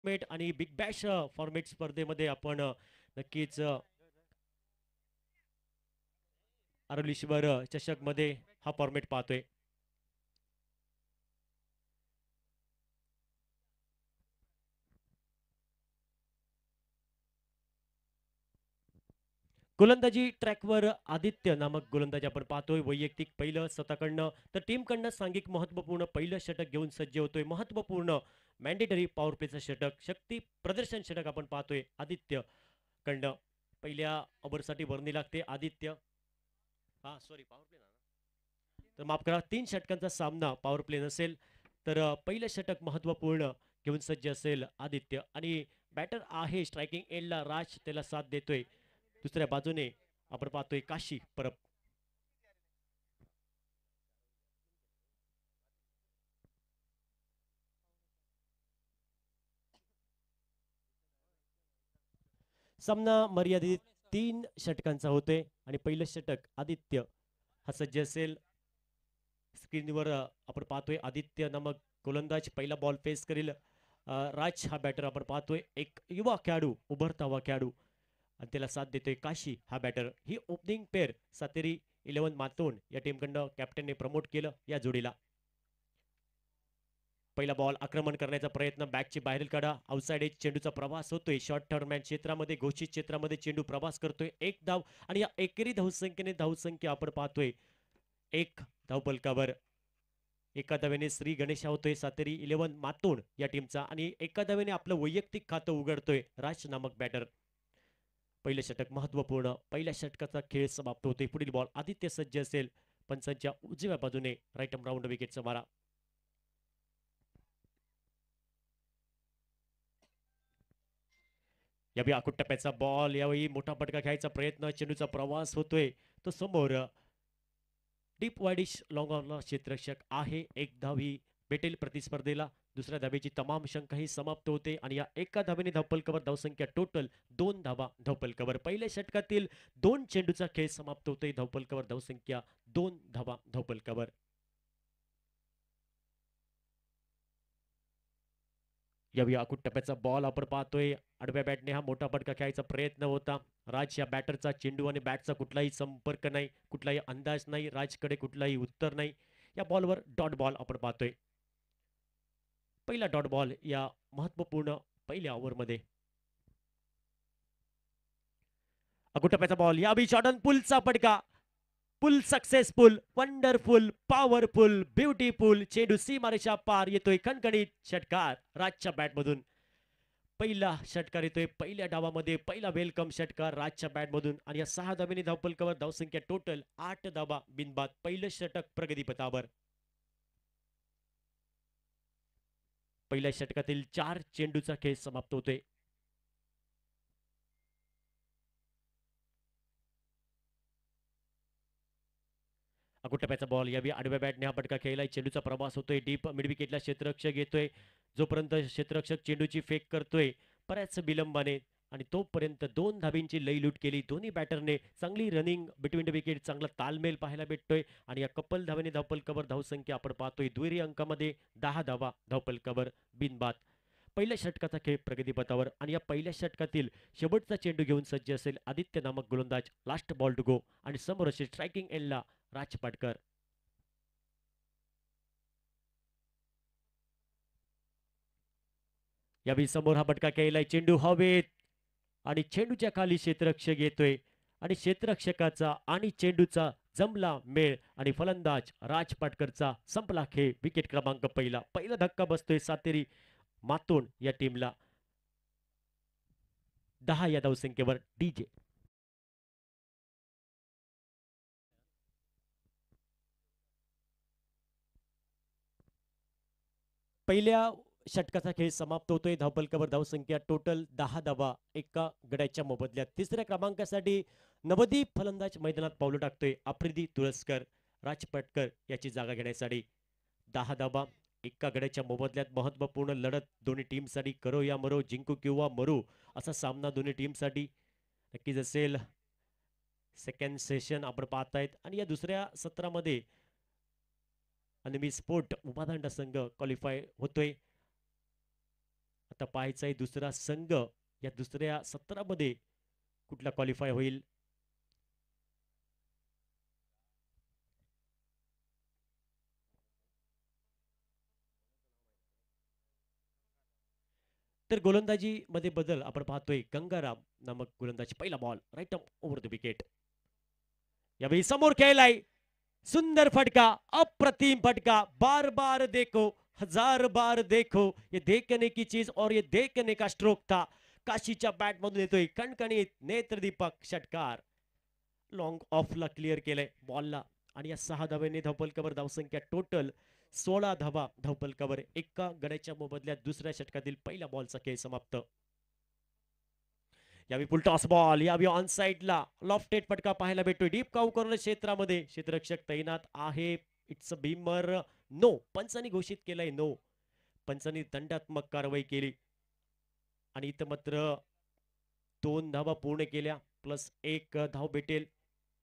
Format आणि big Bash format स्पर्धेमध्ये आपण नक्कीच आरोलीश्वर चषक मध्ये हा फॉर्मेट पाहतोय. गोलंदाजी ट्रॅकवर आदित्य नामक गोलंदाज आपण पाहतोय. वैयक्तिक पहिलं स्वतःकडनं तर टीमकडनं सांघिक महत्वपूर्ण पहिलं षटक घेऊन सज्ज होतोय. महत्वपूर्ण मॅन्डेटरी पॉवर प्लेचं षटक, शक्ती प्रदर्शन षटक आपण पाहतोय आदित्य कडनं. पहिल्या ओव्हरसाठी वर्णी लागते आदित्य. हा सॉरी, पॉवर प्ले ना, तर माफ करा, 3 षटकांचा सामना पॉवर प्ले नसेल तर पहिलं षटक महत्वपूर्ण घेऊन सज्ज असेल आदित्य. आणि बॅटर आहे स्ट्रायकिंग एंडला राज, त्याला साथ देतोय. दुसऱ्या बाजूने आपण पाहतोय काशी परब. सामना मर्यादित 3 षटकांचा होते आणि पहिलं षटक आदित्य हा सज्ज असेल. स्क्रीनवर आपण पाहतोय आदित्य नामक गोलंदाज पहिला बॉल फेस करील. राज हा बॅटर आपण पाहतोय, एक युवा खेळाडू, उभरता हुआ खेळाडू, आणि त्याला साथ देतोय काशी हा बॅटर. ही ओपनिंग पेअर सातेरी 11 मातोंड या टीमकडनं कॅप्टनने प्रमोट केलं या जोडीला. पहिला बॉल आक्रमण करण्याचा प्रयत्न, बॅकची बाहेर काढा, आउटसाइड एज, चेंडूचा प्रवास होतोय शॉर्ट टर्म क्षेत्रामध्ये, घोषित क्षेत्रामध्ये चेंडू प्रवास करतोय. एक धाव आणि या एकेरी धावसंख्येने धावसंख्या आपण पाहतोय 1 धावफलकावर. एका धावेने श्री गणेशा होतोय सातेरी 11 मातोंड या टीमचा, आणि एका धावेने आपलं वैयक्तिक खातं उघडतोय राज नामक बॅटर. पहिलं षटक महत्वपूर्ण, पहिल्या षटकाचा खेळ समाप्त होतोय. पुढील बॉल आदित्य सज्ज असेल. पंचांच्या उजव्या बाजूने राईट आर्म राऊंड विकेटचा मारा. यावेळी आखूड टप्प्याचा बॉल, यावेळी मोठा फटका घ्यायचा प्रयत्न, चेंडूचा प्रवास होतोय तो समोर. डीप वाईडिश लॉंग ऑनला क्षेत्ररक्षक आहे. एक धावी भेटेल प्रतिस्पर्धेला. दुसऱ्या धावेची तमाम शंकाही समाप्त होते आणि या एका धावेने धावपलकावर धावसंख्या टोटल 2 धावा धावपलकावर. पहिल्या षटकातील 2 चेंडूचा खेळ समाप्त होतोय. धावपलकावर धावसंख्या 2 धावा धावपलकावर. यावेळी आखूड टप्प्याचा बॉल आपण पाहतोय. आडव्या बॅटने हा मोठा फटका खेळायचा प्रयत्न होता. राज या बॅटरचा चेंडू आणि बॅटचा कुठलाही संपर्क नाही, कुठलाही अंदाज नाही, राजकडे कुठलाही उत्तर नाही. या बॉलवर डॉट बॉल आपण पाहतोय. पहिला डॉट बॉल या महत्वपूर्ण पहिल्या ओव्हरमध्ये. आखूड टप्प्याचा बॉल, या बी जॉर्डन पुलचा फटका. पुल सक्सेसफुल, वंडरफुल, पॉवरफुल, ब्युटीफुल, चेंडू सीमारेषा पार येतोय. खणखणीत षटकार राजच्या बॅटमधून. पहिला षटकार येतोय पहिल्या डावामध्ये, पहिला वेलकम षटकार राजच्या बॅटमधून, आणि या 6 धावेने धावपलकावर धावसंख्या टोटल 8 धावा बिनबाद. पहिलं षटक प्रगतीपथावर. पहिल्या षटकातील 4 चेंडूचा खेळ समाप्त होतोय. अकुटप्याचा बॉल, यावी आडव्या बॅटने हा फटका खेळलाय. चेंडूचा प्रवास होतोय डीप मिड विकेटला, क्षेत्ररक्षक येतोय. जोपर्यंत क्षेत्ररक्षक चेंडूची फेक करतोय बऱ्याच विलंबाने, आणि तोपर्यंत 2 धाबींची लई लूट केली दोन्ही बॅटरने. चांगली रनिंग बिटवीन द विकेट, चांगला तालमेल पाहायला भेटतोय. आणि या कपल धावेने धावपलकावर धावसंख्या आपण पाहतोय दुहेरी अंकामध्ये 10 धावा धावपलकावर बिनबाद. पहिल्या षटकाचा खेळ प्रगतीपथावर, आणि या पहिल्या षटकातील शेवटचा चेंडू घेऊन सज्ज असेल आदित्य नामक गोलंदाज. लास्ट बॉल टू गो, आणि समोर असे स्ट्रायकिंग एंडला राज पाटकर. यावेळी समोर हा फटका केलाय, चेंडू हवेत, आणि चेंडूच्या खाली क्षेत्ररक्षक येतोय, आणि क्षेत्ररक्षकाचा आणि चेंडूचा जमला मेळ, आणि फलंदाज राज पाटकरचा संपला खेळ. विकेट क्रमांक पहिला. पहिला धक्का बसतोय सातेरी मातोंड या टीमला. 10 या धावसंख्येवर डीजे. पहिल्या षटकाचा खेळ समाप्त होतोय. धावपलकावर धावसंख्या टोटल 10 धावा एका गड्याच्या मोबदल्यात. तिसऱ्या क्रमांकासाठी नवदीप फलंदाज मैदानात पावलं टाकतोय. आफ्रिदी तुळसकर राज पाटकर याची जागा घेण्यासाठी. 10 धावा एका गड्याच्या मोबदल्यात. महत्वपूर्ण लढत दोन्ही टीमसाठी. करो या मरो, जिंकू किंवा मरू असा सामना दोन्ही टीमसाठी नक्कीच असेल. सेकंड सेशन आपण पाहतायत, आणि या दुसऱ्या सत्रामध्ये आणि मी स्पोर्ट उपादांडा संघ क्वालिफाय होतोय. आता पाहायचंय दुसरा संघ या दुसऱ्या सत्रामध्ये कुठला क्वालिफाय होईल. तर गोलंदाजी मध्ये बदल आपण पाहतोय. गंगाराम नामक गोलंदाजी, पहिला ball right over the wicket. यावेळी समोर खेळलाय, सुंदर फटका, अप्रतिम फटका. बार बार देखो, हजार बार देखो, ये देखने की चीज और ये देखने का स्ट्रोक था. काशीच्या बॅट मधून येतोय कणकणीत नेत्रदीपक षटकार. लॉंग ऑफला क्लिअर केलंय बॉलला आणि या 6 धाब्याने धावफलकावर धावसंख्या टोटल 16 धावा धावफलकावर. एका गड्याच्या मोबदल्यात दुसऱ्या षटकातील पहिल्या बॉलचा खेळ समाप्त. यावी फुल टॉस बॉल, यावी ऑन साइडला लॉफ्टेड फटका पाहायला भेटतोय. डीप काऊ कॉर्नर क्षेत्रामध्ये क्षेत्ररक्षक तैनात आहे. It's a Beamer. नो, पंचांनी घोषित केलंय नो. पंचांनी दंडात्मक कारवाई केली आणि इथं मात्र 2 धावा पूर्ण केल्या प्लस 1 धाव भेटेल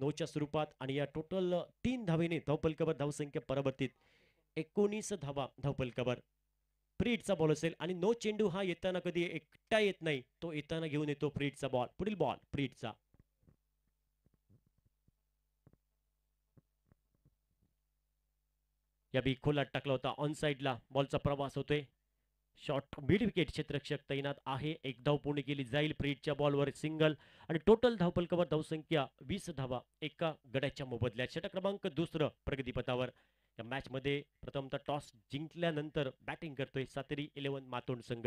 नोच्या स्वरूपात आणि या टोटल 3 धावेने धावफलकावर धावसंख्या परावर्तित 19 धावा धावफलकावर. फ्रीडचा बॉल असेल आणि नो चेंडू हा येताना कधी एकटा येत नाही, तो येताना घेऊन येतो फ्रीडचा बॉल. पुढील बॉल फ्रीडचा. या बी खोलात टाकला होता ऑन साइडला. बॉलचा प्रवास होतोय. शॉर्ट मिड विकेट क्षेत्ररक्षक तैनात आहे. 1 धाव पूर्ण केली जाईल. फ्रीडच्या बॉलवर सिंगल आणि टोटल धावफलकावर धावसंख्या 20 धावा एका गड्याच्या मोबदल्यात. षटक क्रमांक 2 प्रगतीपथावर. या मॅच मध्ये प्रथमतः टॉस जिंकल्यानंतर बॅटिंग करतोय सातेरी 11 मातोंड संघ.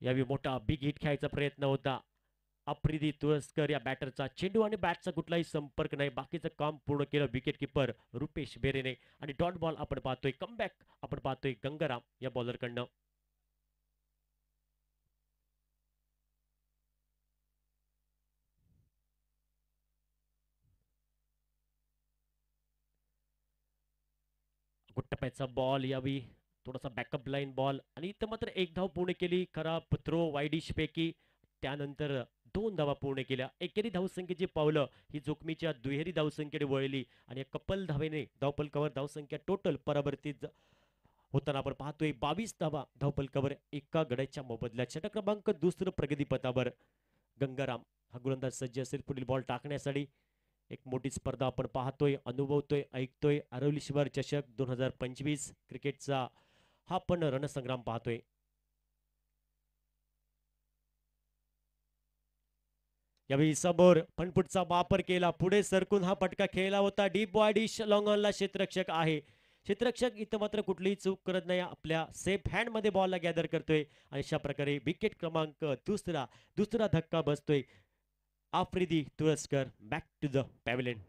यावेळी मोठा बिग हिट खेळायचा प्रयत्न होता. आफ्रिदी तुळसकर या बॅटरचा. चेंडू आणि बॅटचा कुठलाही संपर्क नाही. बाकीचं काम पूर्ण केलं विकेट किपर रुपेश बेरेने आणि डॉट बॉल आपण पाहतोय. कमबॅक आपण पाहतोय गंगाराम या बॉलरकडनं. गुट्टप्याचा बॉल, यावी थोडासा बॅकअप लाईन बॉल आणि इथं मात्र 1 धाव पूर्ण केली. खराब थ्रो वाईडिश पैकी. त्यानंतर 2 धावा पूर्ण केल्या. एकेरी धावसंख्येची पावलं ही जोखमीच्या दुहेरी धावसंख्येकडे वळली आणि या कपल धावेने धावफलकावर धावसंख्या टोटल परावर्तित होताना आपण पाहतोय 22 धावा धावफलकावर एका गड्याच्या मोबदल्यात. षटक क्रमांक 2 प्रगतीपथावर. गंगाराम हा गोलंदाज सज्ज असेल पुढील बॉल टाकण्यासाठी. एक मोठी स्पर्धा आपण पाहतोय, अनुभवतोय, ऐकतोय. आरवलीश्वर चषक 2025 क्रिकेटचा हा पण रणसंग्राम पाहतोय. यावेळी समोर फनफुटचा वापर केला. पुढे सरकून हा फटका खेळला होता. डीप बॉडीश लॉंग ऑनला क्षेत्ररक्षक आहे. क्षेत्ररक्षक इथं मात्र कुठलीही चूक करत नाही. आपल्या सेफ हँड मध्ये बॉलला गॅदर करतोय आणि अशा प्रकारे विकेट क्रमांक दुसरा धक्का बसतोय. Afridi Tulaskar back to the pavilion.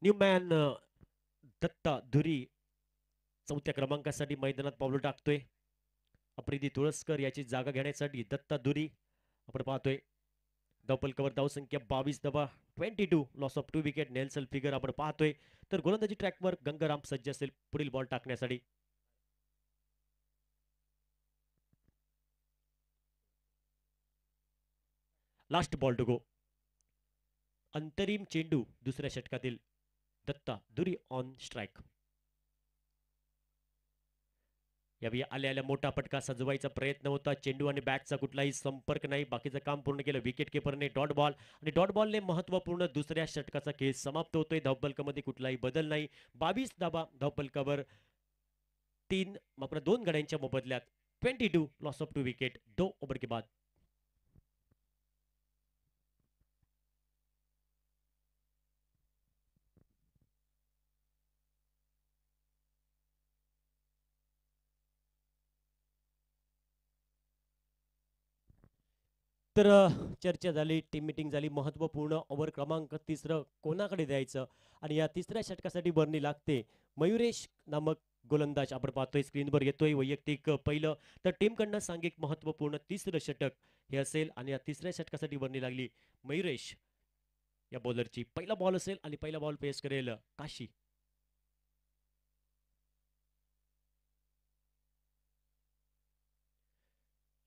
Newman Datta Dhuri 4थ्या क्रमांकासाठी मैदानात पावलं टाकतोय. आफ्रिदी तुळसकर याची जागा घेण्यासाठी दत्ता धुरी आपण पाहतोय. धावफलकावर धावसंख्या 22 धावा 22 loss of 2 wicket. Nelson figure आपण पाहतोय. तर गोलंदाजी ट्रॅकवर गंगाराम सज्ज असेल पुढील बॉल टाकण्यासाठी. Last ball to go. अंतरिम चेंडू दुसऱ्या षटकातील. दत्ता दुरी ऑन स्ट्राइक. यावेळी आल्या मोठा फटका सजवायचा प्रयत्न होता. चेंडू आणि बॅटचा कुठलाही संपर्क नाही. बाकीचं काम पूर्ण केलं विकेट किपरने. डॉट बॉल आणि डॉट बॉलने महत्वपूर्ण दुसऱ्या षटकाचा खेळ समाप्त होतोय. धावफलकामध्ये कुठलाही बदल नाही. 22 धावा धावफलकावर 2 गड्यांच्या मोबदल्यात. 22 लॉस ऑफ 2 विकेट 2 ओव्हर के बाद. तर चर्चा झाली, टीम मीटिंग झाली. महत्वपूर्ण ओव्हर क्रमांक 3 कोणाकडे द्यायचं आणि या तिसऱ्या षटकासाठी बरणी लागते. मयुरेश नामक गोलंदाज आपण पाहतोय स्क्रीनवर येतोय. वैयक्तिक पहिलं तर टीमकडनं सांघिक महत्वपूर्ण 3रं षटक हे असेल आणि या तिसऱ्या षटकासाठी बरणी लागली मयुरेश या बॉलरची पहिला बॉल असेल आणि पहिला बॉल पेस करेल काशी.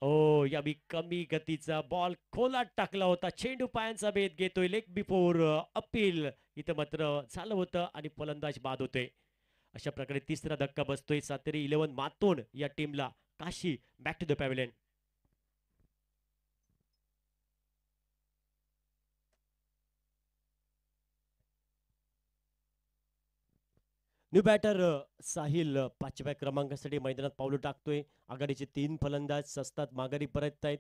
ओ यावी कमी गतीचा बॉल खोलात टाकला होता. चेंडू पायांचा भेद घेतोय. लेग बिफोर अपील इथं मात्र झालं होतं आणि फलंदाज बाद होते. अशा प्रकारे तिसरा धक्का बसतोय सातेरी 11 मातोंड या टीमला. Kashi back to the pavilion. New batter Sahil पाचव्या क्रमांकासाठी मैदानात पावलं टाकतोय. आघाडीचे 3 फलंदाज सस्तात माघारी परत आहेत.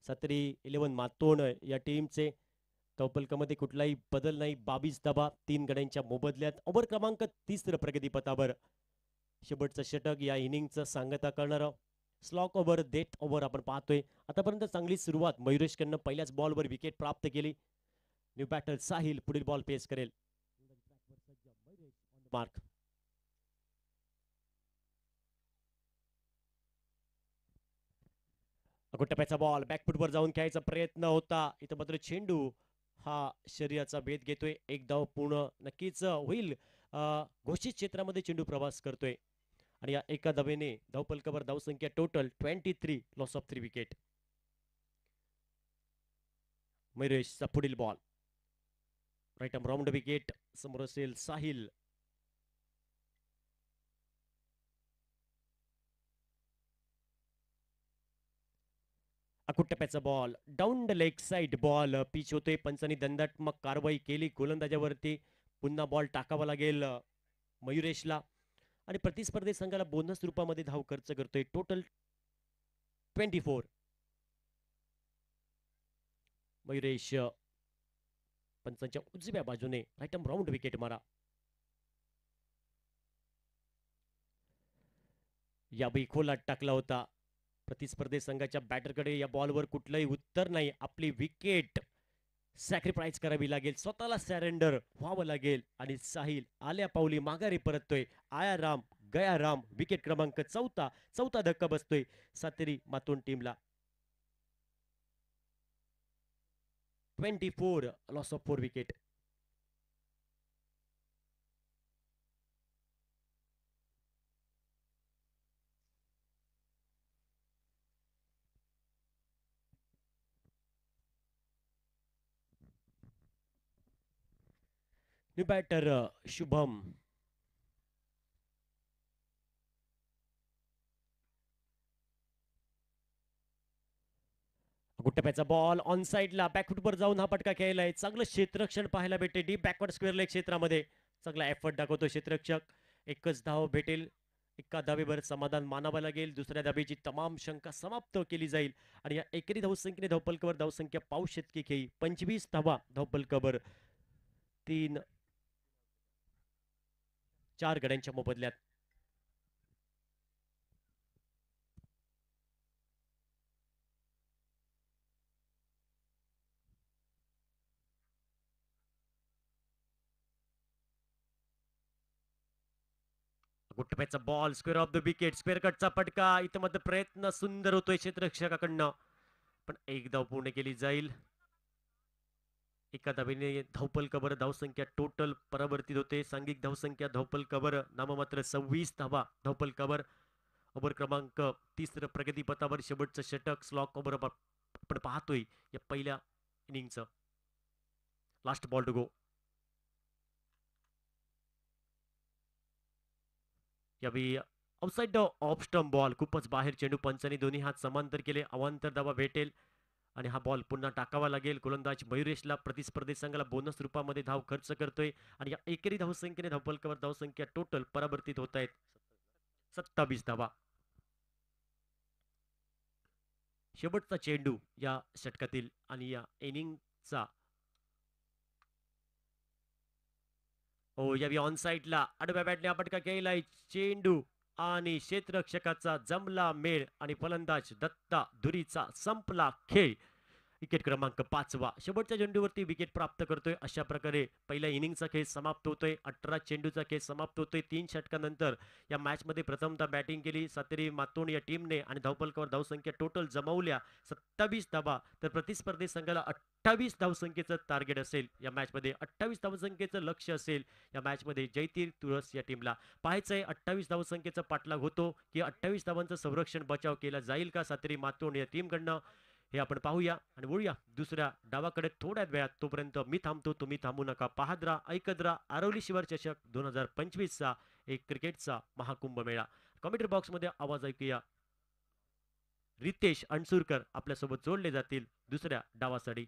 सातेरी 11 मातोंड या टीमचे तौफलकामध्ये कुठलाही बदल नाही. 22 धावा 3 गड्यांच्या मोबदल्यात. ओव्हर क्रमांक 30 प्रगतीपथावर शेवटचं षटक या इनिंगचं सांगता करणारं स्लॉक ओव्हर डेथ ओव्हर आपण पाहतोय. आतापर्यंत चांगली सुरुवात मयुरेशकडनं पहिल्याच बॉलवर विकेट प्राप्त केली. न्यू बॅटर साहिल पुढील बॉल पेस करेल. मार्क टप्प्याचा बॉल बॅकफुटवर जाऊन खेळायचा प्रयत्न होता. इथं मात्र चेंडू हा शरीराचा भेद घेतोय. एक धाव पूर्ण नक्कीच होईल. घोषित क्षेत्रामध्ये चेंडू प्रवास करतोय आणि या एका धावेने धावपलकावर धावसंख्या टोटल 23. Loss of 3 wicket. मयुरेशचा पुढील ball right arm round wicket. समोर असेल साहिल. टप्प्याचा ball down the leg side ball pitch होतोय. पंचांनी दंडात्मक कारवाई केली गोलंदाजावरती. पुन्हा बॉल टाकावा लागेल मयुरेशला आणि प्रतिस्पर्धी संघाला बोनस रूपामध्ये धाव खर्च करतोय. टोटल 24. मयुरेश पंचांच्या उजव्या बाजूने राईट आर्म राऊंड विकेट मारा. यावेळी खोलात टाकला होता. प्रतिस्पर्धी संघाच्या बॅटरकडे या बॉलवर कुठलंही उत्तर नाही. आपली विकेट सॅक्रिफाईस करावी लागेल. स्वतःला सरेंडर व्हावं लागेल आणि साहिल आल्या पावली माघारी परततोय. आया राम गया राम. विकेट क्रमांक 4. धक्का बसतोय सातेरी मातोंड टीमला. 24. Loss of 4 wicket. New batter Shubham. टप्प्याचा बॉल ऑन साइडला बॅकफुटवर जाऊन हा पटका खेळलाय. चांगलं क्षेत्ररक्षण पाहायला भेटते डीप बॅकवर्ड स्क्वेअर लेग क्षेत्रामध्ये. चांगला एफर्ट दाखवतो क्षेत्ररक्षक. एकच धाव भेटेल. एका धावेवर समाधान मानावं लागेल. दुसऱ्या धावेची तमाम शंका समाप्त केली जाईल आणि या एकेरी धावसंख्येने धावपलकावर धावसंख्या पाऊ शतकी खेळी. 25 धावा धावपलकावर 4 गड्यांच्या मोबदल्यात. टप्प्याचा ball square off the wicket. Square कटचा पटका. इथं मध्ये प्रयत्न सुंदर होतोय क्षेत्ररक्षकाकडनं पण एक धाव पूर्ण केली जाईल. एका धावेने धावपलकावर धावसंख्या टोटल परावर्तित होते. सांघिक धावसंख्या धावपलकावर नाममात्र 26 धावा धावपलकावर. ओव्हर क्रमांक 30 प्रगतीपथावर शेवटचं षटक स्लॉक ओव्हर आपण पाहतोय या पहिल्या इनिंगचं. Last ball to go. यावेळी आउटसाइड ऑफ स्टंप बॉल. खूपच बाहेर चेंडू. पंचांनी दोन्ही हात समांतर केले. अवांतर धावा भेटेल आणि हा बॉल पुन्हा टाकावा लागेल. गोलंदाज मयुरेशला. प्रतिस्पर्धी संघाला बोनस रूपामध्ये धाव खर्च करतोय आणि या एकेरी धावसंख्येने धावपलकावर धावसंख्या टोटल परावर्तित होत आहेत 27 धावा. शेवटचा चेंडू या षटकातील आणि या इनिंगचा. हो यावी ऑन साइडला आडव्या बॅटने पटका केलाय. चेंडू आणि क्षेत्ररक्षकाचा जमला मेळ आणि फलंदाज दत्ता धुरीचा संपला खेळ विकेट क्रमांक 5वा शेवटच्या चेंडूवरती विकेट प्राप्त करतोय. अशा प्रकारे पहिल्या इनिंगचा खेळ समाप्त होतोय. 18 चेंडूचा खेळ समाप्त होतोय. 3 षटकानंतर या मॅचमध्ये प्रथमतः बॅटिंग केली सातेरी मातोंड या टीमने आणि धावफलकावर धावसंख्या टोटल जमवल्या 27 धावा. तर प्रतिस्पर्धी संघाला 28 धावसंख्येचं टार्गेट असेल या मॅचमध्ये. 28 धावसंख्येचं लक्ष्य असेल या मॅचमध्ये जयतीर तुळस या टीमला. पाहायचंय 28 धावसंख्येचा पाठलाग होतो की 28 धावांचं संरक्षण बचाव केला जाईल का सातेरी मातोंड या टीमकडनं, हे आपण पाहूया आणि वळूया दुसऱ्या डावाकडे थोड्याच वेळात. तोपर्यंत मी थांबतो, तुम्ही थांबू नका. पाहत राहा, ऐकत राहा आरवली शिवार चषक 2025चा एक क्रिकेटचा महाकुंभ मेळा. कमेंट्री बॉक्समध्ये आवाज ऐकूया. रितेश अणसुरकर आपल्यासोबत जोडले जातील दुसऱ्या डावासाठी.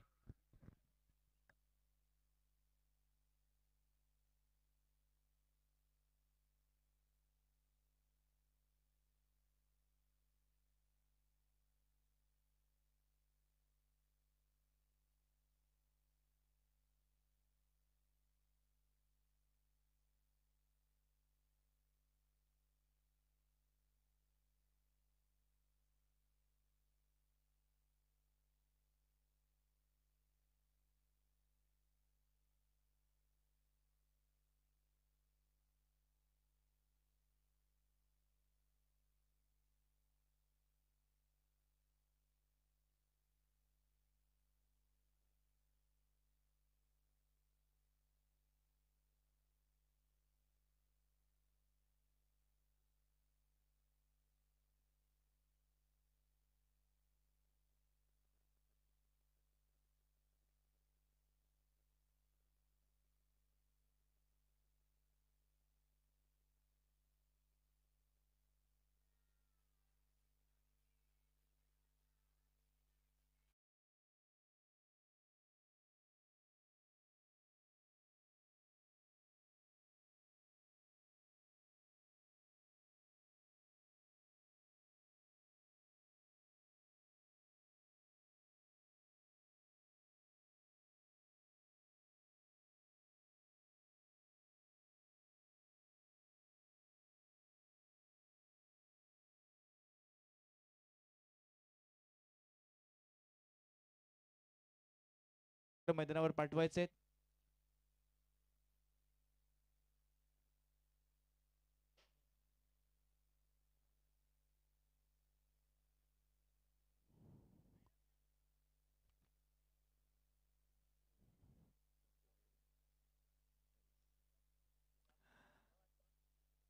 मैदानावर पाठवायचे.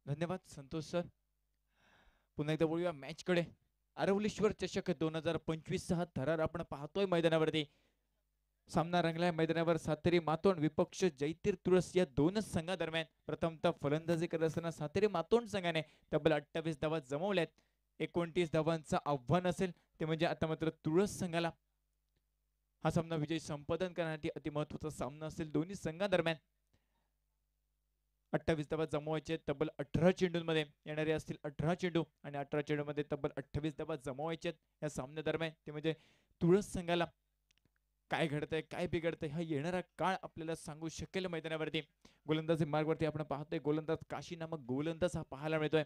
धन्यवाद संतोष सर. पुन्हा एकदा बोलूया मॅच कडे. आरवलीश्वर चषक 2025 हा थरार आपण पाहतोय मैदानावरती. सामना रंगलाय मैदानावर. सातेरी मातोंड विपक्ष जयतीर तुळस या दोनच संघादरम्यान. प्रथमतः फलंदाजी करत असताना सातेरी मातोंड संघाने तब्बल 28 धावा जमवल्यात. 29 धावांचं आव्हान असेल ते म्हणजे आता मात्र तुळस संघाला हा सामना विजय संपादन करण्यासाठी अति महत्वाचा सामना असेल दोन्ही संघादरम्यान. 28 धावा जमवायचे तब्बल 18 चेंडूंमध्ये येणारे असतील 18 चेंडू आणि 18 चेंडूमध्ये तब्बल 28 धावा जमवायचे या सामन्यादरम्यान. ते म्हणजे तुळस संघाला काय घडतंय काय बिघडतंय हा येणारा काळ आपल्याला सांगू शकेल मैदानावरती. गोलंदाजी मार्गवरती आपण पाहतोय गोलंदाज काशी नामक गोलंदाज हा पाहायला मिळतोय.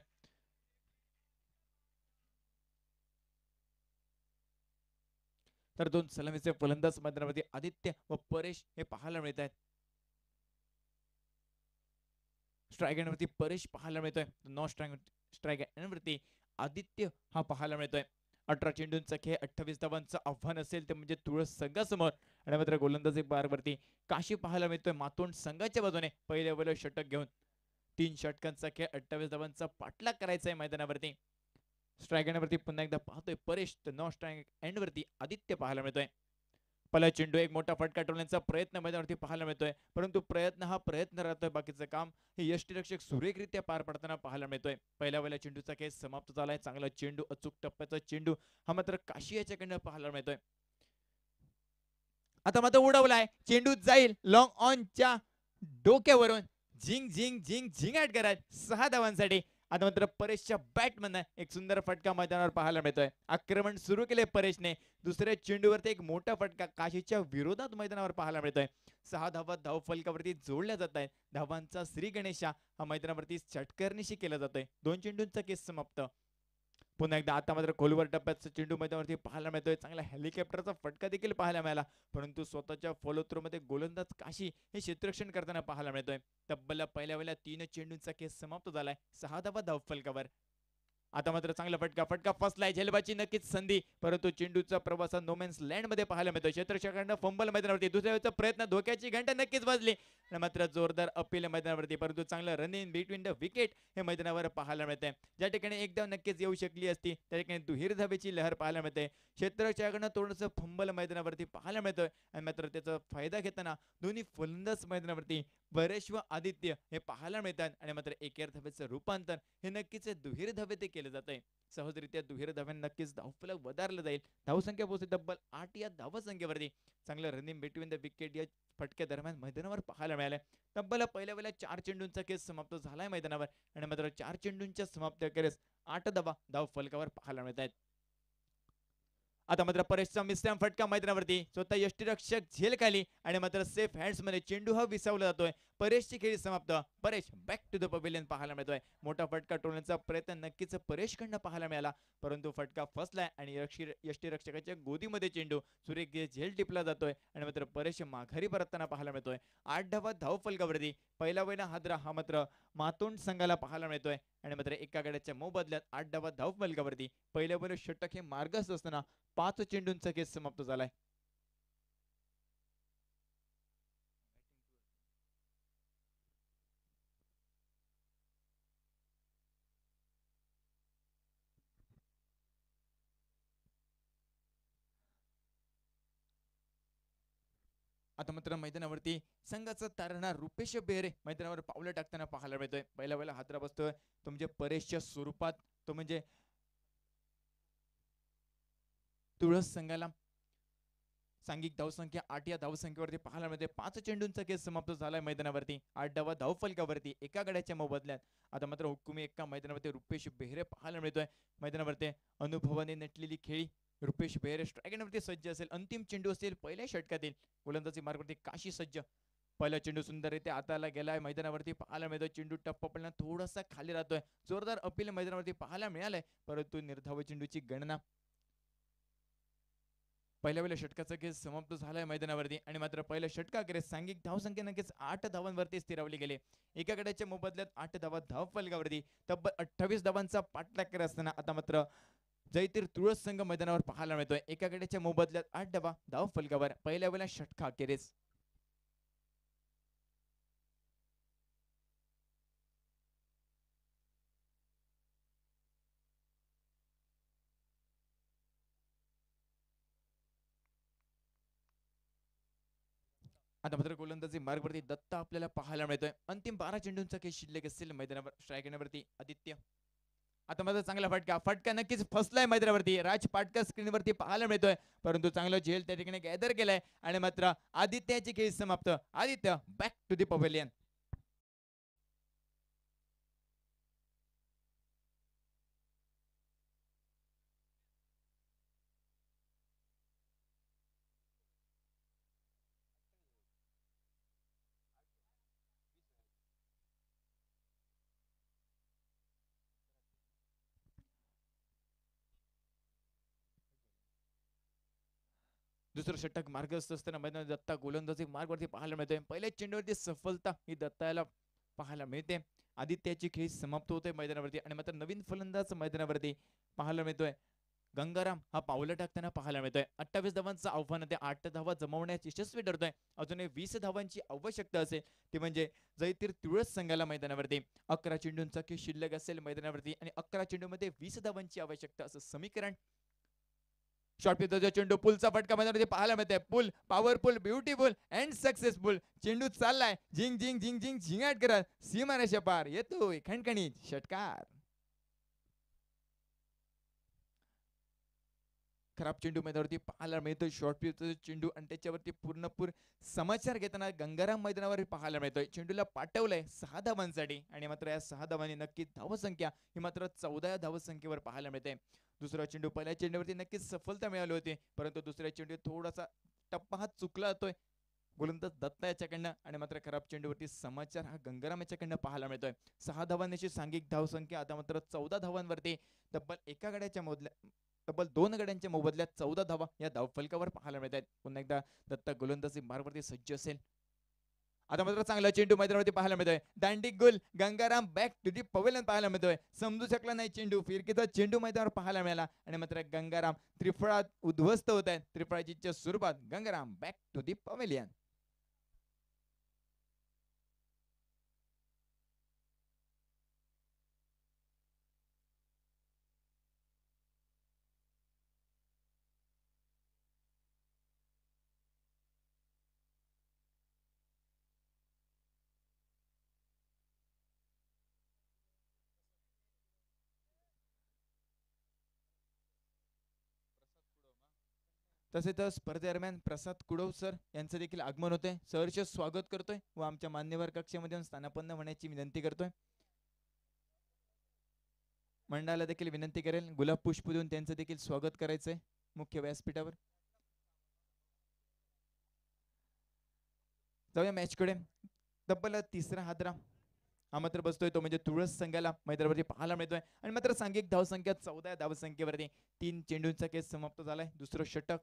तर दोन सलामीचे फलंदाज मैदानावरती आदित्य व परेश हे पाहायला मिळत आहेत. स्ट्राईक एंडवरती परेश पाहायला मिळतोय. नॉन स्ट्राईक एंडवरती आदित्य हा पाहायला मिळतोय. 18 चेंडूंचा खेळ 28 धावांचं आव्हान असेल ते म्हणजे तुळस संघासमोर. आणि मात्र गोलंदाजी बारवरती काशी पाहायला मिळतोय मातोंड संघाच्या बाजूने पहिल्या वेळेला षटक घेऊन. 3 षटकांचा खेळ 28 धावांचा पाठलाग करायचा आहे मैदानावरती. स्ट्राईक एंडवरती पुन्हा एकदा पाहतोय परेश तर नॉन स्ट्राईक एंडवरती आदित्य पाहायला मिळतोय. पहिला चेंडू एक मोठा फटका ठेवण्याचा प्रयत्न मैदानावरती पाहायला मिळतोय. परंतु प्रयत्न हा प्रयत्न राहतोय. बाकीचं काम हे यष्टीरक्षक सुरेखरित्या पार पडताना पाहायला मिळतोय. पहिल्या वेळेला चेंडूचा खेळ समाप्त झालाय. चांगला चेंडू अचूक टप्प्याचा चेंडू हा मात्र काशी याच्याकडनं पाहायला मिळतोय. आता मात्र उडवलाय चेंडू जाईल लॉंग ऑनच्या डोक्यावरून. झिंग झिंग झिंग झिंगाट करत 6 धावांसाठी. आता मात्र परेशच्या बॅटमधनं एक सुंदर फटका मैदानावर पाहायला मिळतोय. आक्रमण सुरू केले परेशने. दुसऱ्या चेंडूवरती एक मोठा फटका काशीच्या विरोधात मैदानावर पाहायला मिळतोय. 6 धावा धाव फलकावरती जोडल्या जात आहेत. धावांचा श्री गणेशा हा मैदानावरती षटकर्णीशी केला जातोय. 2 चेंडूंचा केस समाप्त. पुन्हा एकदा आता मात्र खोलवर टप्प्यात चेंडू मैदानावरती पाहायला मिळतोय. चांगला हेलिकॉप्टरचा फटका देखील पाहायला मिळाला, परंतु स्वतःच्या फॉलो थ्रो मध्ये गोलंदाज काशी हे क्षेत्ररक्षण करताना पाहायला मिळतोय. तब्बल पहिल्या वेळेला 3 चेंडूंचा खेळ समाप्त झालाय. 6 धावा धावफलकावर. आता मात्र चांगला फटका फटका फसलाय. झेलबाची नक्कीच संधी, परंतु चेंडूचा प्रवास नोमॅन्स लँड मध्ये पाहायला मिळतो. क्षेत्ररक्षकांना फंबल मैदानावरती. दुसऱ्या वेळेचा प्रयत्न, धोक्याची घंटा नक्कीच वाजली. मात्र जोरदार अपील मैदानावरती, परंतु चांगलं run in between the wicket हे मैदानावर पाहायला मिळते. ज्या ठिकाणी एक धाव नक्कीच येऊ शकली असती, त्या ठिकाणी दुहेरी धावेची लहर पाहायला मिळते. क्षेत्ररक्षकांना थोडंसं फंबल मैदानावरती पाहायला मिळतोय आणि मात्र त्याचा फायदा घेताना दोन्ही फलंदाज मैदानावरती परेश व आदित्य हे पाहायला मिळतात आणि मात्र एकेर धावेचं रूपांतर हे नक्कीच दुहेरी धावे ते केलं जात आहे. सहजरित्या दुहेरी धाव्यांना नक्कीच धावफलक वधारलं जाईल. धावसंख्या पोहोचली तब्बल 8 या धावसंख्येवरती. चांगलं रनिंग बिटवीन द विकेट या फटक्या दरम्यान मैदानावर पाहायला मिळालं. तब्बल पहिल्या वेळेला 4 चेंडूंचा खेळ समाप्त झालाय मैदानावर आणि मात्र 4 चेंडूंच्या समाप्त अखेरीस 8 धावा धावफलकावर पाहायला मिळत आहेत. आता मात्र परेशचा मिस्टॅम फटका मैदानावरती. स्वतः यष्टीरक्षक झेल खाली आणि मात्र सेफ हँड्स मध्ये चेंडू हा विसावला जातोय. परेशची खेळी समाप्त. Paresh back to the pavilion पाहायला मिळतोय. मोठा फटका टोलण्याचा प्रयत्न नक्कीच परेशकडनं पाहायला मिळाला, परंतु फटका फसलाय आणि यष्टीरक्षकाच्या गोदीमध्ये चेंडू सुरेख झेल टिपला जातोय आणि मात्र परेश माघारी परतताना पाहायला मिळतोय. 8 धावा धावफलकावरती. पहिला वेळा हादरा हा मात्र मातोंड संघाला पाहायला मिळतोय आणि मात्र एका गड्याच्या मोबदल्यात 8 धावा धावफलकावरती. पहिल्या वेळेस षटक हे मार्गस्थ असताना 5 चेंडूंचा खेळ समाप्त झालाय. आता मात्र मैदानावरती संघाचा तारणा रुपेश बेहरे मैदानावर पावलं टाकताना पाहायला मिळतोय. पहिल्या वेळेला हादरा बसतोय तो म्हणजे परेशच्या स्वरूपात, तो म्हणजे तुळस संघाला सांघिक धावसंख्या 8 या धावसंख्येवरती पाहायला मिळते. 5 चेंडूंचा खेळ समाप्त झालाय मैदानावरती. 8 धावा धावफलकावरती एका गड्याच्या मोबदल्यात. आता मात्र हुकुमी एका मैदानावरती रुपेश बेहरे पाहायला मिळतोय. मैदानावरती अनुभवाने नटलेली खेळी रुपेश बेहरे स्ट्रायकरवरती सज्ज असेल. अंतिम चेंडू असेल पहिल्या षटकातील. गोलंदाजी मार्गवरती काशी सज्ज. पहिला चेंडू सुंदररित्या हाताला गेलाय. मैदानावरती पाहायला मिळतोय. चेंडू टप्पा पडला थोडासा खाली राहतोय. जोरदार अपील मैदानावरती पाहायला मिळालंय, परंतु निर्धाव चेंडूची गणना. पहिल्या वेळेला षटकाचा खेळ समाप्त झालाय मैदानावरती आणि मात्र पहिल्या षटकाखेरीस सांघिक धावसंख्या नक्कीच 8 धावांवरती स्थिरावली गेले. एका गड्याच्या मोबदल्यात 8 धावा धावफलकावरती. तब्बल 28 धावांचा पाठलाग करत असताना आता मात्र जयतीर तुळस संघ मैदानावर पाहायला मिळतोय. एका गड्याच्या मोबदल्यात 8 धावा धावफलकावर पहिल्या वेळेला षटकाखेरीस. आता मात्र गोलंदाजी मार्गवरती दत्ता आपल्याला पाहायला मिळतोय. अंतिम 12 चेंडूंचा खेळ शिल्लक असेल मैदानावर. स्ट्रायकरवरती आदित्य. आता मात्र चांगला फटका फटका नक्कीच फसलाय मैदानावरती. राज पाटकर स्क्रीनवरती पाहायला मिळतोय, परंतु चांगलं झेल त्या ठिकाणी गॅदर केलाय आणि मात्र आदित्याची खेळ समाप्त. Aditya back to the pavilion. दुसरं षटक मार्गस्थ असताना मैदानात दत्ता गोलंदाजी मार्गवरती पाहायला मिळतोय. पहिल्या चेंडूवरती सफलता ही दत्ताला पाहायला मिळते. आदित्याची खेळी समाप्त होते मैदानावरती आणि मात्र नवीन फलंदाज मैदानावरती पाहायला मिळतोय. गंगाराम हा पावलं टाकताना पाहायला मिळतोय. 28 धावांचं आव्हान ते 8 धावा जमवण्यास यशस्वी ठरतोय. अजूनही 20 धावांची आवश्यकता असेल, ती म्हणजे जयतीर तुळस संघाला मैदानावरती. 11 चेंडूंचा खेळ शिल्लक असेल मैदानावरती आणि 11 चेंडूमध्ये 20 धावांची आवश्यकता असं समीकरण. शॉर्ट पिचचा चेंडू पुलचा फटका मैदानामध्ये पाहायला मिळतोय. पुल पॉवरफुल ब्युटिफुल अँड सक्सेसफुल. चेंडू चाललाय झिंग झिंग झिंग झिंग झिंगाट करत सीमारेषा पार येतोय खणखणीत षटकार. खराब चेंडू मैदानावरती पाहायला मिळतोय. शॉर्ट पिचचा चेंडू आणि त्याच्यावरती पूर्णपूर समाचार घेताना गंगाराम मैदानावर पाहायला मिळतोय. चेंडूला पाठवलंय 6 धावांसाठी आणि मात्र या 6 धावांनी नक्की धावसंख्या ही मात्र 14 धावसंख्येवर पाहायला मिळते. दुसरा चेंडू पहिल्या चेंडूवरती नक्कीच सफलता मिळाली होती, परंतु दुसऱ्या चेंडू थोडासा टप्पा हा चुकला जातोय. गोलंदाज दत्ता याच्याकडनं आणि मात्र खराब चेंडूवरती समाचार हा गंगाराम याच्याकडनं पाहायला मिळतोय. 6 धावांची सांघिक धावसंख्या आता मात्र 14 धावांवरती तब्बल एका गड्याच्या तब्बल 2 गड्यांच्या मोबदल्यात 14 धावा या धावफलकावर पाहायला मिळत आहेत. पुन्हा एकदा दत्ता गोलंदाजी मार्गवरती सज्ज असेल. आता मात्र चांगला चेंडू मैदानावरती पाहायला मिळतोय. दांडी गुल Gangaram back to the pavilion पाहायला मिळतोय. समजू शकला नाही चेंडू, फिरकीचा चेंडू मैदानावर पाहायला मिळाला आणि मात्र गंगाराम त्रिफळात उद्ध्वस्त होत आहेत. त्रिफळाच्या स्वरूपात Gangaram back to the pavilion. तसेच स्पर्धेदरम्यान प्रसाद कुडव सर यांचं देखील आगमन होते. सरचे स्वागत करतोय व आमच्या मान्यवर कक्षेमध्ये स्थानापन्न होण्याची विनंती करतोय. मंडळाला देखील विनंती करेल गुलाब पुष्प देऊन त्यांचं देखील स्वागत करायचंय मुख्य व्यासपीठावर. जाऊया मॅच कडे. तब्बल तिसरा हादरा हा मात्र बसतोय तो म्हणजे तुळस संघाला मैदानावरती पाहायला मिळतोय आणि मात्र सांघिक धावसंख्या 14 धावसंख्येवरती 3 चेंडूंचा खेळ समाप्त झालाय. दुसरं षटक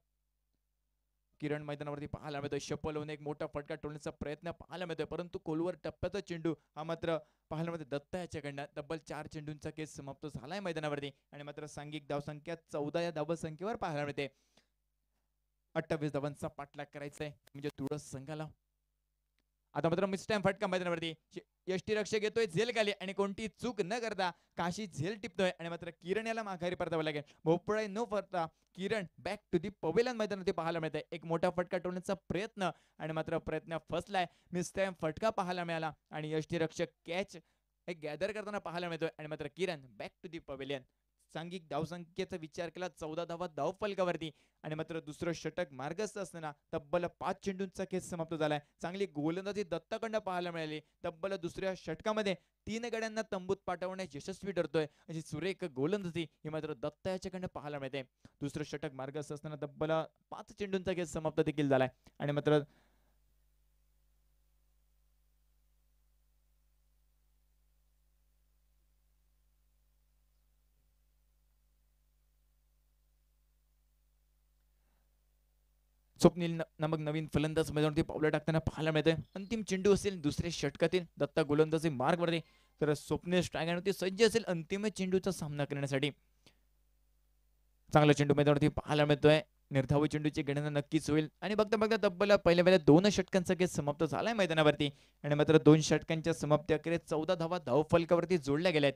किरण मैदानावरती पाहायला मिळतोय. शपल होऊन एक मोठा फटका टोलण्याचा प्रयत्न पाहायला मिळतोय परंतु कोलवर टप्प्याचा चेंडू हा मात्र पाहायला मिळतोय दत्ता याच्याकडनं. तब्बल 4 चेंडूंचा खेळ समाप्त झालाय मैदानावरती आणि मात्र सांघिक धावसंख्या 14 या धावसंख्येवर पाहायला मिळते. 28 धावांचा पाठलाग करायचाय म्हणजे तुळस संघाला. आता मात्र मिस्टॅम फटका मैदानावरती यष्टीरक्षक येतोय झेल खाली आणि कोणती चूक न करता काशी झेल टिपतोय आणि मात्र किरण याला माघारी परतावं लागेल. भोपळा न फरता किरण बॅक टू दी पवेलियन मैदानावरती पाहायला मिळतंय. एक मोठा फटका टोलण्याचा प्रयत्न आणि मात्र प्रयत्न फसलाय. मिस्टॅम फटका पाहायला मिळाला आणि यष्टीरक्षक कॅच एक गॅदर करताना पाहायला मिळतोय आणि मात्र किरण बॅक टू दी पवेलियन. सांघिक धावसंख्येचा विचार केला 14 धावा धाव फलकावरती आणि मात्र दुसरं षटक मार्गस्थ असताना तब्बल 5 चेंडूंचा खेळ समाप्त झालाय. चांगली गोलंदाजी दत्ताकडनं पाहायला मिळाली. तब्बल दुसऱ्या षटकामध्ये 3 गड्यांना तंबूत पाठवण्यास यशस्वी ठरतोय. अशी सुरेख गोलंदाजी ही मात्र दत्ता याच्याकडनं पाहायला मिळते. दुसरं षटक मार्गस्थ असताना तब्बल 5 चेंडूंचा खेळ समाप्त देखील झालाय आणि मात्र स्वप्नील नामक नवीन फलंदाज मैदानावरती पावलं टाकताना पाहायला मिळतंय. अंतिम चेंडू असेल दुसऱ्या षटकातील दत्ता गोलंदाजी मार्गवरती तर स्वप्नील स्ट्रायगरवरती सज्ज असेल अंतिम चेंडूचा सामना करण्यासाठी. चांगला चेंडू मैदानावरती पाहायला मिळतोय. निर्धाव चेंडूची गणना नक्कीच होईल आणि बघता बघता तब्बल पहिल्या 2 षटकांचा खेळ समाप्त झालाय मैदानावरती आणि मात्र 2 षटकांच्या समाप्ती अखेर 14 धावा धाव फलकावरती जोडल्या गेल्यात.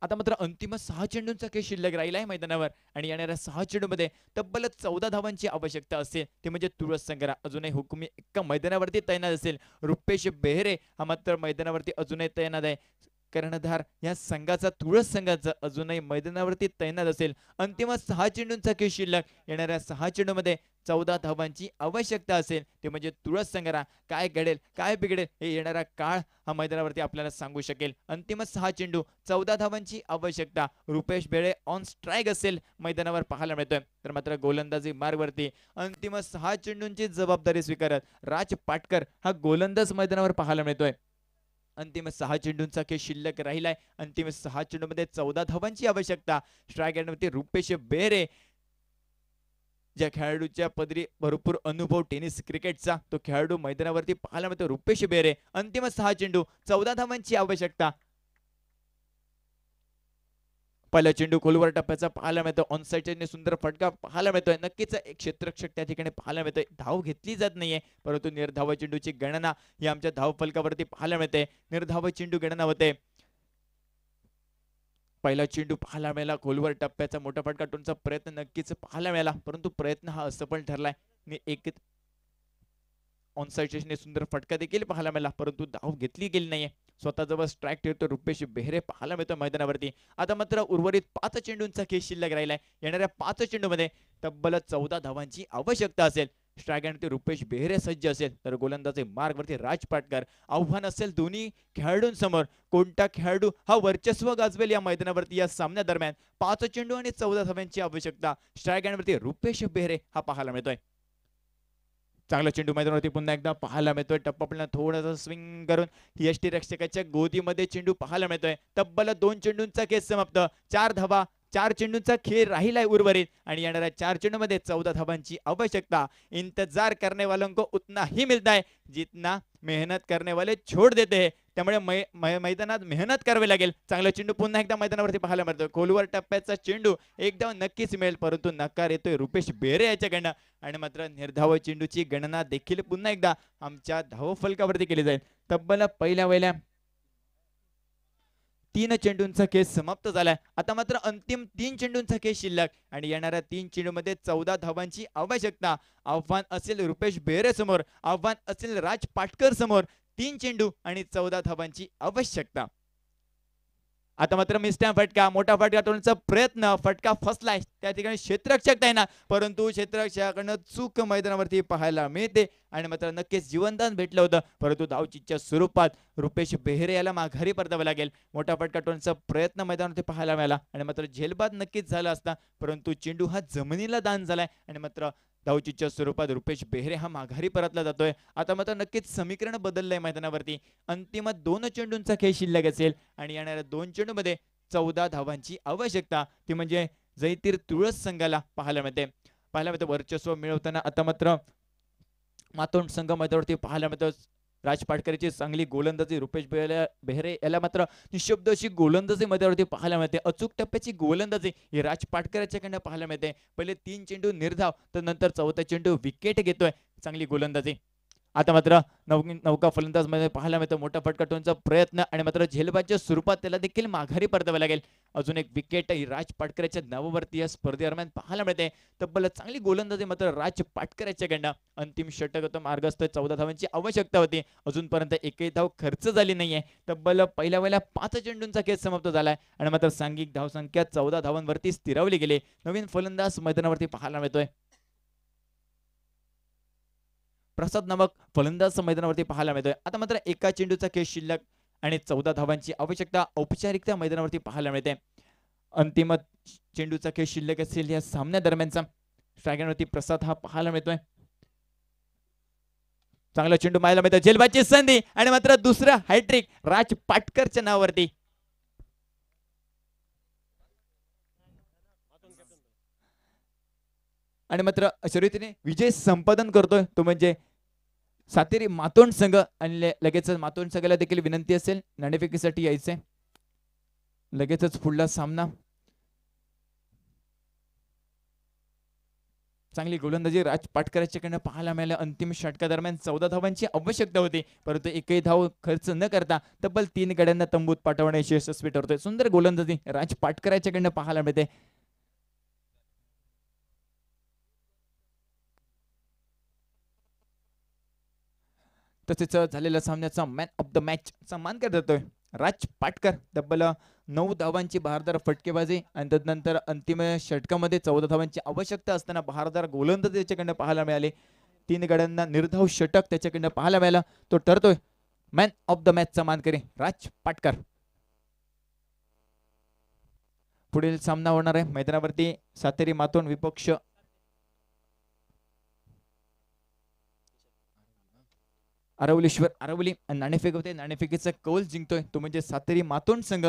आता मात्र अंतिम 6 चेंडूंचा खेळ शिल्लक राहिला आहे मैदानावर आणि येणाऱ्या 6 चेंडूमध्ये तब्बल 14 धावांची आवश्यकता असेल. ते म्हणजे तुळस संघाला अजूनही हुकुमी एका मैदानावरती तैनात असेल. रुपेश बेहरे हा मात्र मैदानावरती अजूनही तैनात आहे. कर्णधार या संघाचा तुळस संघाचा अजूनही मैदानावरती तैनात असेल. अंतिम 6 चेंडूंचा खेळ शिल्लक येणाऱ्या 6 चेंडूमध्ये 14 धावांची आवश्यकता असेल. ते म्हणजे तुळस संघाला काय घडेल काय बिघडेल हे येणारा काळ हा मैदानावरती आपल्याला सांगू शकेल. अंतिम 6 चेंडू 14 धावांची आवश्यकता. रुपेश बेळे ऑन स्ट्राईक असेल मैदानावर पाहायला मिळतोय. तर मात्र गोलंदाजी मार्गवरती अंतिम 6 चेंडूंची जबाबदारी स्वीकारत राज पाटकर हा गोलंदाज मैदानावर पाहायला मिळतोय. अंतिम 6 चेंडूंचा खेळ शिल्लक राहिलाय. अंतिम 6 चेंडूमध्ये 14 धावांची आवश्यकता. स्ट्रायकरवरती रुपेश बेहरे ज्या खेळाडूच्या पदरी भरपूर अनुभव टेनिस क्रिकेटचा तो खेळाडू मैदानावरती पाहायला मिळतो. रुपेश बेहरे अंतिम 6 चेंडू 14 धावांची आवश्यकता. पहिला चेंडू खोलवर टप्प्याचा पाहायला मिळतो. ऑनसाइडने सुंदर फटका पाहायला मिळतोय. नक्कीच एक क्षेत्ररक्षक त्या ठिकाणी पाहायला मिळतोय. धाव घेतली जात नाहीये परंतु निर्धाव चेंडूची गणना ही आमच्या धाव फलकावरती पाहायला मिळते. निर्धाव चेंडू गणना होते. पहिला चेंडू पाहायला मिळाला. खोलवर टप्प्याचा मोठा फटका टोनचा प्रयत्न नक्कीच पाहायला मिळाला परंतु प्रयत्न हा असफल ठरलाय. एक ऑनसाइडने सुंदर फटका देखील पाहायला मिळाला परंतु धाव घेतली गेली नाहीये. स्वतःजवळ स्ट्राईक ठेवतो रुपेश बेहरे पाहायला मिळतो मैदानावरती. आता मात्र उर्वरित 5 चेंडूंचा खेळ शिल्लक राहिलाय. येणाऱ्या 5 चेंडूमध्ये तब्बल 14 धावांची आवश्यकता असेल. स्ट्रायकरवरती रुपेश बेहरे सज्ज असेल तर गोलंदाजी मार्गवरती राज पाटकर. आव्हान असेल दोन्ही खेळाडूंसमोर, कोणता खेळाडू हा वर्चस्व गाजवेल या मैदानावरती या सामन्यादरम्यान. 5 चेंडू आणि 14 धावांची आवश्यकता. स्ट्रायकरवरती रुपेश बेहरे हा पाहायला मिळतोय. चांगला चेंडू मैदानावरती पुन्हा एकदा पाहायला मिळतोय. टप्पा थोडासा स्विंग करून यष्टी रक्षकाच्या गोदीमध्ये चेंडू पाहायला मिळतोय. तब्बल 2 चेंडूंचा खेळ समाप्त. 4 धावा, 4 चेंडूंचा खेळ राहिलाय उर्वरित आणि येणाऱ्या 4 चेंडूमध्ये 14 धावांची आवश्यकता. इंतजार करने वालों को उतना ही मिलता है जितना मेहनत करने वाले छोड़ देते हैं. त्यामुळे मैदानात मेहनत करावी लागेल. चांगला चेंडू पुन्हा एकदा मैदानावरती पाहायला मिळतोय. खोलवर टप्प्याचा चेंडू एकदा नक्कीच मिळेल, परंतु नकार येतोय रुपेश बेहरे याच्याकडनं आणि मात्र निर्धाव चेंडूची गणना देखील पुन्हा एकदा आमच्या धाव फलकावरती केली जाईल. तब्बल पहिल्या वेळेला 3 चेंडूंचा खेळ समाप्त झालाय. आता मात्र अंतिम 3 चेंडूंचा खेळ शिल्लक आणि येणाऱ्या 3 चेंडूमध्ये 14 धावांची आवश्यकता. आव्हान असेल रुपेश बेहरे समोर, आव्हान असेल राज पाटकर समोर. 3 चेंडू आणि 14 धावांची आवश्यकता. आता मात्र मिस्टर फटका, मोठा फटका तोडण्याचा प्रयत्न, फटका फसलाय त्या ठिकाणी क्षेत्ररक्षक आहे ना, परंतु क्षेत्ररक्षकाकडनं चूक मैदानावरती पाहायला मिळते आणि मात्र नक्कीच जीवनदान भेटलं होतं, परंतु धावचीच्या स्वरूपात रुपेश बेहरे याला माघारी परतावं लागेल. मोठा फटका तोडण्याचा प्रयत्न मैदानावरती पाहायला मिळाला आणि मात्र झेलबाद नक्कीच झाला असता, परंतु चेंडू हा जमिनीला दान झालाय आणि मात्र धावचीच्या स्वरूपात रुपेश बेहरे हा माघारी परतला जातोय. आता मात्र नक्कीच समीकरण बदललंय मैदानावरती. अंतिम 2 चेंडूंचा खेळ शिल्लक असेल आणि येणाऱ्या 2 चेंडूमध्ये 14 धावांची आवश्यकता. ती म्हणजे जयतीर तुळस संघाला पाहायला मिळते वर्चस्व मिळवताना. आता मात्र मातोंड संघ मैदानावरती पाहायला मिळतो. राज पाटकरची चांगली गोलंदाजी, रुपेश बेहरे याला मात्र निशब्द अशी गोलंदाजी मैदानावरती पाहायला मिळते. अचूक टप्प्याची गोलंदाजी ही राज पाटकर याच्याकडनं पाहायला मिळते. पहिले 3 चेंडू निर्धाव, तर नंतर 4था चेंडू विकेट घेतोय. चांगली गोलंदाजी. आता मात्र नौका फलंदाज मध्ये पाहायला मिळतो. मोठा फटका टोनचा प्रयत्न आणि मात्र झेलबादच्या स्वरूपात त्याला देखील माघारी परतावे लागेल. अजून एक विकेट ही राज पाटकरच्या नववर्ती या स्पर्धेदरम्यान पाहायला मिळते. तब्बल चांगली गोलंदाजी मात्र राज पाटकर याच्याकडनं. अंतिम षटक होतं मार्गस्थ. 14 धावांची आवश्यकता होती. अजूनपर्यंत एकही धाव खर्च झाली नाहीये. तब्बल पहिल्या वेळेला 5 चेंडूंचा खेळ समाप्त झालाय आणि मात्र सांघिक धावसंख्या 14 धावांवरती स्थिरावली गेली. नवीन फलंदाज मैदानावरती पाहायला मिळतोय. प्रसाद नामक फलंदाज मैदानावरती पाहायला मिळतोय. आता मात्र एका चेंडूचा खेळ शिल्लक आणि 14 धावांची आवश्यकता औपचारिकता मैदानावरती पाहायला मिळते. अंतिम चेंडूचा खेळ शिल्लक असेल या सामन्या दरम्यानचा. स्ट्रायकरवरती प्रसाद हा पाहायला मिळतोय. चांगला चेंडू पाहायला मिळतोय. झेलबादची संधी आणि मात्र दुसरं हॅट्रिक राज पाटकरच्या नावावरती. आणि मात्र अशा रीतीने विजय संपादन करतोय तो म्हणजे सातेरी मातोंड संघ. आणि लगेचच मातोंड संघाला देखील विनंती असेल नाणेफेकीसाठी यायचंय. लगेचच पुढला सामना. चांगली गोलंदाजी राज पाटकर याच्याकडनं पाहायला मिळालं. अंतिम षटका दरम्यान 14 धावांची आवश्यकता होती, परंतु एकही धाव खर्च न करता तब्बल 3 गड्यांना तंबूत पाठवण्याची यशस्वी ठरतोय. सुंदर गोलंदाजी राज पाटकर याच्याकडनं पाहायला मिळते. तसेच झालेल्या सामन्याचा मॅन ऑफ द मॅच चा मान करण्यात येतोय राज पाटकर. तब्बल 9 धावांची बहारदार फटकेबाजी आणि त्यानंतर अंतिम षटकामध्ये 14 धावांची आवश्यकता असताना बहारदार गोलंदाजी त्याच्याकडनं पाहायला मिळाले. 3 गड्यांना निर्धाव षटक त्याच्याकडनं पाहायला मिळाला. तो ठरतोय मॅन ऑफ द मॅच चा मानकरी राज पाटकर. पुढील सामना होणार आहे मैदानावरती सातेरी मातोंड विपक्ष अरवलीश्वर अरवली. नाणेफेक होते. नाणेफेकीचा कौल जिंकतोय तो म्हणजे सातेरी मातोंड संघ